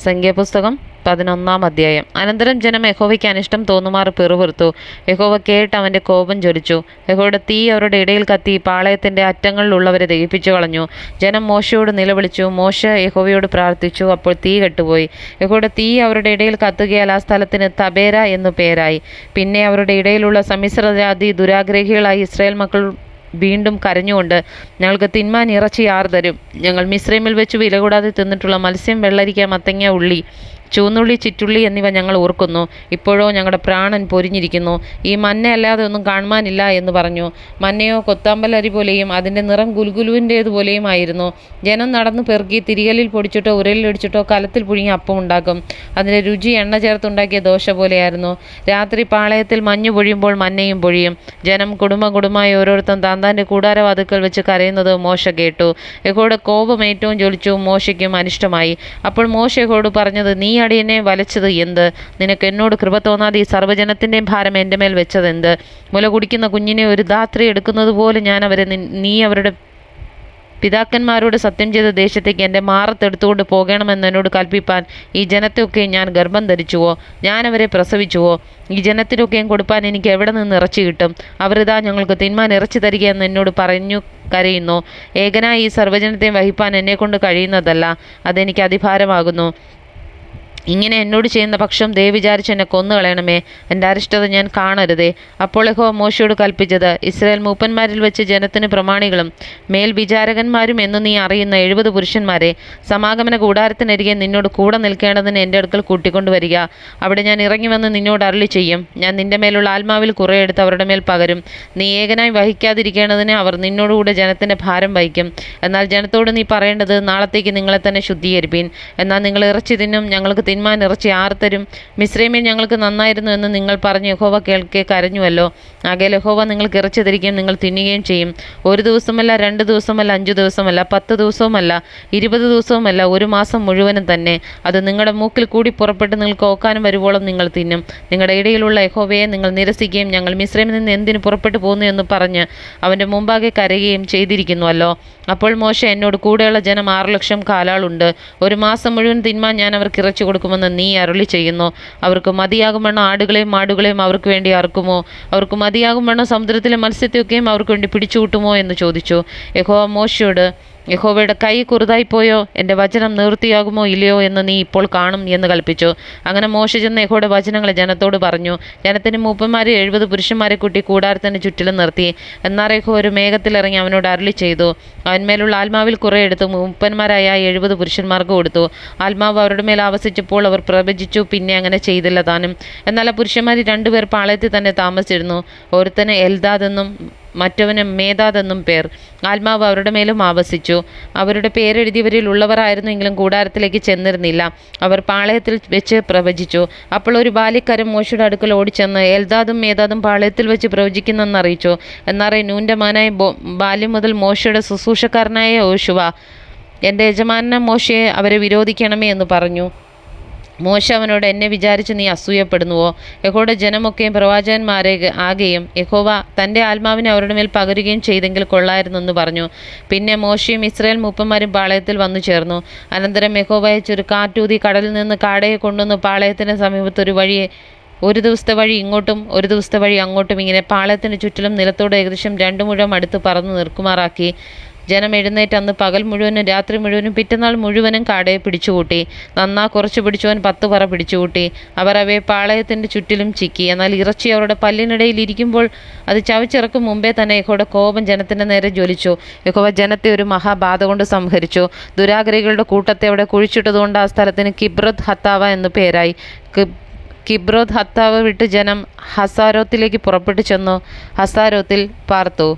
സംഖ്യാപുസ്തകം 11 അധ്യായം. അനന്തരം ജനം യഹോവയ്ക്ക് അനിഷ്ടം തോന്നുമാറ് പിറുപിറുത്തു. യഹോവ കേട്ട് അവൻ്റെ കോപം ജ്വലിച്ചു. യഹോവയുടെ തീ അവരുടെ ഇടയിൽ കത്തി പാളയത്തിൻ്റെ അറ്റങ്ങളിലുള്ളവരെ ദഹിപ്പിച്ചു കളഞ്ഞു. ജനം മോശയോട് നിലവിളിച്ചു. മോശ യഹോവയോട് പ്രാർത്ഥിച്ചു. അപ്പോൾ തീ കെട്ടുപോയി. യഹോവയുടെ തീ അവരുടെ ഇടയിൽ കത്തുകയാൽ ആ സ്ഥലത്തിന് തബേര എന്നു പേരായി. പിന്നെ അവരുടെ ഇടയിലുള്ള സമ്മിശ്രജാതി ദുരാഗ്രഹികളായി ഇസ്രായേൽ മക്കൾ വീണ്ടും കരഞ്ഞുകൊണ്ട്, ഞങ്ങൾക്ക് തിന്മാൻ ഇറച്ചി ആർ തരും? ഞങ്ങൾ മിസ്രൈമിൽ വെച്ച് വില കൂടാതെ തിന്നിട്ടുള്ള മത്സ്യം, വെള്ളരിക്ക, മത്തങ്ങ, ഉള്ളി, ചൂന്നുള്ളി, ചിറ്റുള്ളി എന്നിവ ഞങ്ങൾ ഓർക്കുന്നു. ഇപ്പോഴോ ഞങ്ങളുടെ പ്രാണൻ പൊരിഞ്ഞിരിക്കുന്നു. ഈ മന്ന അല്ലാതെ ഒന്നും കാണുവാനില്ല എന്ന് പറഞ്ഞു. മന്നയോ കൊത്താമ്പലരി പോലെയും അതിൻ്റെ നിറം ഗുൽഗുലുവിൻ്റേതുപോലെയും ആയിരുന്നു. ജനം നടന്നു പെറുക്കി തിരികലിൽ പൊടിച്ചിട്ടോ ഉരലിലൊടിച്ചിട്ടോ കലത്തിൽ പുഴുങ്ങി അപ്പം ഉണ്ടാക്കും. അതിൻ്റെ രുചി എണ്ണ ചേർത്തുണ്ടാക്കിയ ദോശ പോലെയായിരുന്നു. രാത്രി പാളയത്തിൽ മഞ്ഞു പൊഴിയുമ്പോൾ മന്നയും പൊഴിയും. ജനം കുടുംബമായി ഓരോരുത്തൻ താന്താൻ്റെ കൂടാരവാതുക്കൽ വെച്ച് കരയുന്നത് മോശ കേട്ടു. യഹോവയുടെ കോപം ഏറ്റവും ജ്വലിച്ചു. മോശയ്ക്കും അനിഷ്ടമായി. അപ്പോൾ മോശ യഹോവയോട് പറഞ്ഞത്, നീ അടിയനെ വലച്ചത് എന്ത്? നിനക്ക് എന്നോട് കൃപ തോന്നാതെ ഈ സർവ്വജനത്തിൻ്റെയും ഭാരം എൻ്റെ മേൽ വെച്ചതെന്ത്? മുല കുടിക്കുന്ന കുഞ്ഞിനെ ഒരു ധാത്രി എടുക്കുന്നത് പോലെ ഞാൻ അവരെ നീ അവരുടെ പിതാക്കന്മാരോട് സത്യം ചെയ്ത ദേശത്തേക്ക് എൻ്റെ മാറത്തെടുത്തുകൊണ്ട് പോകണമെന്ന് എന്നോട് കൽപ്പിപ്പാൻ ഈ ജനത്തെയൊക്കെ ഞാൻ ഗർഭം ധരിച്ചുവോ? ഞാൻ അവരെ പ്രസവിച്ചുവോ? ഈ ജനത്തിനൊക്കെയും കൊടുപ്പാൻ എനിക്ക് എവിടെ നിന്ന് ഇറച്ചി കിട്ടും? അവരിതാ ഞങ്ങൾക്ക് തിന്മാൻ ഇറച്ചി തരിക എന്ന് എന്നോട് പറഞ്ഞു കരയുന്നു. ഏകനായി ഈ സർവ്വജനത്തെയും വഹിപ്പാൻ എന്നെക്കൊണ്ട് കഴിയുന്നതല്ല. അതെനിക്ക് അതിഭാരമാകുന്നു. ഇങ്ങനെ എന്നോട് ചെയ്യുന്ന പക്ഷം ദേ വിചാരിച്ച് എന്നെ കൊന്നുകളയണമേ. എൻ്റെ അരിഷ്ടത ഞാൻ കാണരുതേ. അപ്പോൾ യഹോവ മോശയോട് കൽപ്പിച്ചത്, ഇസ്രായേൽ മൂപ്പന്മാരിൽ വെച്ച് ജനത്തിന് പ്രമാണികളും മേൽവിചാരകന്മാരും എന്ന് നീ അറിയുന്ന 70 പുരുഷന്മാരെ സമാഗമന കൂടാരത്തിനരികെ നിന്നോട് കൂടെ നിൽക്കേണ്ടതിന് എൻ്റെ അടുക്കൽ കൂട്ടിക്കൊണ്ടുവരിക. അവിടെ ഞാൻ ഇറങ്ങി വന്ന് നിന്നോട് അരുളി ചെയ്യും. ഞാൻ നിൻ്റെ മേലുള്ള ആത്മാവിൽ കുറേ എടുത്ത് അവരുടെ മേൽ പകരും. നീ ഏകനായി വഹിക്കാതിരിക്കേണ്ടതിന് അവർ നിന്നോടുകൂടെ ജനത്തിൻ്റെ ഭാരം വഹിക്കും. എന്നാൽ ജനത്തോട് നീ പറയേണ്ടത്, നാളത്തേക്ക് നിങ്ങളെ തന്നെ ശുദ്ധീകരിപ്പീൻ. എന്നാൽ നിങ്ങൾ ഇറച്ചി തിന്നും. ഞങ്ങൾക്ക് തിന്മാൻ ഇറച്ചി ആർ തരും? മിസ്രൈമിൽ ഞങ്ങൾക്ക് നന്നായിരുന്നു എന്ന് നിങ്ങൾ പറഞ്ഞ് യഹോവ കേൾക്കെ കരഞ്ഞുവല്ലോ. ആകയാൽ യഹോവ നിങ്ങൾക്ക് ഇറച്ചി തരികയും നിങ്ങൾ തിന്നുകയും ചെയ്യും. 1 ദിവസമല്ല, 2 ദിവസമല്ല, 5 ദിവസമല്ല, 10 ദിവസവുമല്ല, 20 ദിവസവുമല്ല, 1 മാസം മുഴുവനും തന്നെ. അത് നിങ്ങളുടെ മൂക്കിൽ കൂടി പുറപ്പെട്ട് നിങ്ങൾക്ക് ഓക്കാനും വരുവോളം നിങ്ങൾ തിന്നും. നിങ്ങളുടെ ഇടയിലുള്ള യഹോവയെ നിങ്ങൾ നിരസിക്കുകയും ഞങ്ങൾ മിസ്രൈമിൽ നിന്ന് എന്തിനു പുറപ്പെട്ടു പോന്നു എന്ന് പറഞ്ഞ് അവൻ്റെ മുമ്പാകെ കരയുകയും ചെയ്തിരിക്കുന്നുവല്ലോ. അപ്പോൾ മോശ എന്നോട് കൂടെയുള്ള ജനം 6 ലക്ഷം കാലാളുണ്ട്. 1 മാസം മുഴുവൻ തിന്മാൻ ഞാൻ അവർക്ക് ഇറച്ചി കൊടുക്കുമെന്ന് നീ അരുളി ചെയ്യുന്നു. അവർക്ക് മതിയാകും വണ്ണം ആടുകളെയും മാടുകളെയും അവർക്ക് വേണ്ടി അറുക്കുമോ? അവർക്ക് മതിയാകും വണ്ണം സമുദ്രത്തിലെ മത്സ്യത്തെയൊക്കെയും അവർക്ക് വേണ്ടി പിടിച്ചുകൂട്ടുമോ എന്ന് ചോദിച്ചു. യഹോവ മോശയോട്, യഹോവയുടെ കൈ കുറുതായിപ്പോയോ? എൻ്റെ വചനം നിവൃത്തിയാകുമോ ഇല്ലയോ എന്ന് നീ ഇപ്പോൾ കാണും എന്ന് കൽപ്പിച്ചു. അങ്ങനെ മോശ ചെന്ന് യഹോവയുടെ വചനങ്ങളെ ജനത്തോട് പറഞ്ഞു. ജനത്തിന് മൂപ്പന്മാരെ 70 പുരുഷന്മാരെ കൂട്ടി കൂടാരത്തിന് ചുറ്റിലും നിർത്തി. എന്നാൽ യഹോവ ഒരു മേഘത്തിലിറങ്ങി അവനോട് അരുളി ചെയ്തു. അവന്മേലുള്ള ആത്മാവിൽ കുറേ എടുത്ത് മൂപ്പന്മാരായ 70 പുരുഷന്മാർക്ക് കൊടുത്തു. ആത്മാവ് അവരുടെ മേൽ ആവസിച്ചപ്പോൾ അവർ പ്രവചിച്ചു. പിന്നെ അങ്ങനെ ചെയ്തില്ല താനും. എന്നാൽ ആ പുരുഷന്മാർ 2 പേർ പാളയത്തിൽ തന്നെ താമസിച്ചിരുന്നു. ഒരുത്തന് എൽദാദ് എന്നും മറ്റവന് മേദാദ് എന്നും പേർ. ആത്മാവ് അവരുടെ മേലും ആവസിച്ചു. അവരുടെ പേരെഴുതിയവരിൽ ഉള്ളവരായിരുന്നെങ്കിലും കൂടാരത്തിലേക്ക് ചെന്നിരുന്നില്ല. അവർ പാളയത്തിൽ വെച്ച് പ്രവചിച്ചു. അപ്പോൾ ഒരു ബാല്യക്കാരൻ മോശയുടെ അടുക്കൽ ഓടിച്ചെന്ന്, എൽദാദും മേദാദും പാളയത്തിൽ വെച്ച് പ്രവചിക്കുന്നെന്ന് അറിയിച്ചു. എന്നാൽ നൂൻ്റെ മകനായ ബാല്യം മുതൽ മോശയുടെ ശുശ്രൂഷക്കാരനായ യോശുവ, എൻ്റെ യജമാനൻ മോശയെ അവരെ വിരോധിക്കണമേ എന്ന് പറഞ്ഞു. മോശ അവനോട്, എന്നെ വിചാരിച്ച് നീ അസൂയപ്പെടുന്നുവോ? യഹോവയുടെ ജനമൊക്കെയും പ്രവാചകന്മാരെ ആകെയും യഹോവ തൻ്റെ ആത്മാവിനെ അവരുടെ മേൽ പകരുകയും ചെയ്തെങ്കിൽ കൊള്ളായിരുന്നെന്ന് പറഞ്ഞു. പിന്നെ മോശയും ഇസ്രായേൽ മൂപ്പന്മാരും പാളയത്തിൽ വന്നു ചേർന്നു. അനന്തരം യഹോവ അയച്ചൊരു കാറ്റൂതി കടലിൽ നിന്ന് കാടയെ കൊണ്ടുവന്ന് പാളയത്തിന് സമീപത്ത് ഒരു ദിവസത്തെ വഴി ഇങ്ങോട്ടും 1 ദിവസത്തെ വഴി അങ്ങോട്ടും ഇങ്ങനെ പാളയത്തിന് ചുറ്റിലും നിലത്തോട് ഏകദേശം 2 മുഴം അടുത്ത് പറന്ന് നിൽക്കുമാറാക്കി. ജനം എഴുന്നേറ്റ് അന്ന് പകൽ മുഴുവനും രാത്രി മുഴുവനും പിറ്റന്നാൾ മുഴുവനും കാടയെ പിടിച്ചുകൂട്ടി. നന്നാ കുറച്ച് പിടിച്ചവൻ 10 പറ പിടിച്ചുകൂട്ടി. അവർ അവയെ പാളയത്തിൻ്റെ ചുറ്റിലും ചിക്കി. എന്നാൽ ഇറച്ചി അവരുടെ പല്ലിനിടയിൽ ഇരിക്കുമ്പോൾ അത് ചവച്ചിറക്കും മുമ്പേ തന്നെ യഹോവയുടെ കോപം ജനത്തിൻ്റെ നേരെ ജ്വലിച്ചു. യഹോവ ജനത്തെ ഒരു മഹാബാധ കൊണ്ട് സംഹരിച്ചു. ദുരാഗ്രഹികളുടെ കൂട്ടത്തെ അവിടെ കുഴിച്ചിട്ടതുകൊണ്ട് ആ സ്ഥലത്തിന് കിബ്രോത്ത് ഹത്താവ എന്ന് പേരായി. കിബ്രോത്ത് ഹത്താവ വിട്ട് ജനം ഹസാരോത്തിലേക്ക് പുറപ്പെട്ടു ചെന്നു ഹസാരോത്തിൽ പാർത്തു.